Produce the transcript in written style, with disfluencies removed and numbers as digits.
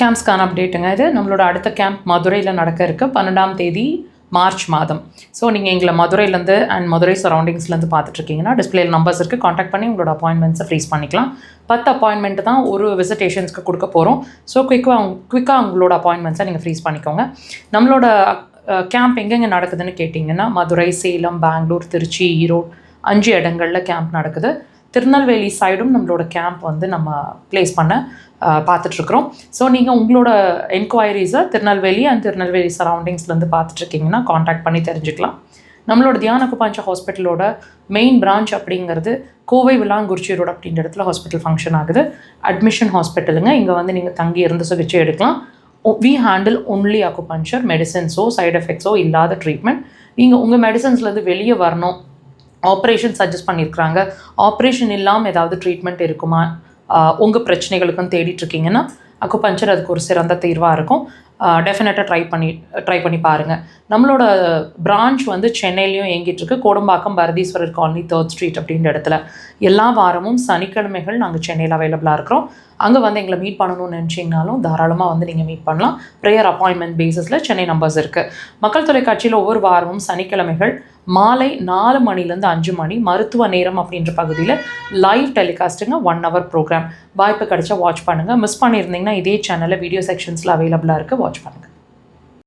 கேம்ப்ஸ்க்கான அப்டேட்டுங்க. இது நம்மளோட அடுத்த கேம்ப் மதுரையில் நடக்க இருக்குது 12ஆம் தேதி மார்ச் மாதம். ஸோ நீங்கள் எங்களை மதுரையிலேருந்து அண்ட் மதுரை சரௌண்டிங்ஸ்லேருந்து பார்த்துட்ருக்கீங்கன்னா டிஸ்பிளேயில் நம்பர்ஸ் இருக்குது. காண்டாக்ட் பண்ணி உங்களோட அப்பாயின்மெண்ட்ஸை ஃப்ரீஸ் பண்ணிக்கலாம். 10 அப்பாயின்மெண்ட் தான் ஒரு விசிட்டேஷன்ஸ்க்கு கொடுக்க போகிறோம். ஸோ குயிக்காக உங்களோட அப்பாயின்மெண்ட்ஸை நீங்கள் ஃப்ரீஸ் பண்ணிக்கோங்க. நம்மளோட கேம்ப் எங்கெங்கே நடக்குதுன்னு கேட்டிங்கன்னா மதுரை, சேலம், பெங்களூர், திருச்சி, ஈரோடு 5 இடங்களில் கேம்ப் நடக்குது. திருநெல்வேலி சைடும் நம்மளோட கேம்ப் வந்து நம்ம ப்ளேஸ் பண்ண பார்த்துட்ருக்குறோம். ஸோ நீங்கள் உங்களோட என்கொயரிஸை திருநெல்வேலி அண்ட் திருநெல்வேலி சரௌண்டிங்ஸ்லேருந்து பார்த்துட்ருக்கீங்கன்னா காண்டாக்ட் பண்ணி தெரிஞ்சுக்கலாம். நம்மளோட தியான அக்குபஞ்சர் ஹாஸ்பிட்டலோட மெயின் பிரான்ச் அப்படிங்கிறது கோவை விளாங்குறிச்சி ரோடு அப்படின்ற இடத்துல ஹாஸ்பிட்டல் ஃபங்க்ஷன் ஆகுது. அட்மிஷன் ஹாஸ்பிட்டலுங்க. இங்கே வந்து நீங்கள் தங்கி இருந்து சிகிச்சை எடுக்கலாம். We handle only acupuncture. மெடிசன்ஸோ சைடு எஃபெக்ட்ஸோ இல்லாத ட்ரீட்மெண்ட். நீங்கள் உங்கள் மெடிசன்ஸ்லேருந்து வெளியே வரணும், ஆப்ரேஷன் சஜஸ்ட் பண்ணியிருக்கிறாங்க, ஆப்ரேஷன் இல்லாமல் ஏதாவது ட்ரீட்மெண்ட் இருக்குமா, உங்கள் பிரச்சனைகளுக்கும் தேடிட்டுருக்கீங்கன்னா அக்குபஞ்சர் அதுக்கு ஒரு சிறந்த தீர்வாக இருக்கும். டெஃபினட்டாக ட்ரை பண்ணி பாருங்கள். நம்மளோட பிரான்ச் வந்து சென்னையிலையும் இயங்கிட்டுருக்கு. Kodambakkam Bharatheeswarar colony 3rd street அப்படின்ற இடத்துல. எல்லா வாரமும் சனிக்கிழமைகள் நாங்கள் சென்னையில் அவைலபிளாக இருக்கிறோம். அங்கே வந்து எங்களை மீட் பண்ணணும்னு நினச்சிங்கனாலும் தாராளமாக வந்து நீங்கள் மீட் பண்ணலாம். ப்ரேயர் அப்பாயின்மெண்ட் பேசிஸில் சென்னை நம்பர்ஸ் இருக்குது. மக்கள் தொலைக்காட்சியில் ஒவ்வொரு வாரமும் சனிக்கிழமைகள் மாலை 4 மணிலேருந்து 5 மணி மருத்துவ நேரம் அப்படின்ற பகுதியில் லைவ் டெலிகாஸ்ட்டுங்க 1 hour ப்ரோக்ராம். வாய்ப்பு கிடைச்சா வாட்ச் பண்ணுங்கள். மிஸ் பண்ணியிருந்தீங்கன்னா இதே சேனலில் வீடியோ செக்ஷன்ஸில் அவைலபிளாக இருக்குது, வாட்ச் பண்ணுங்கள்.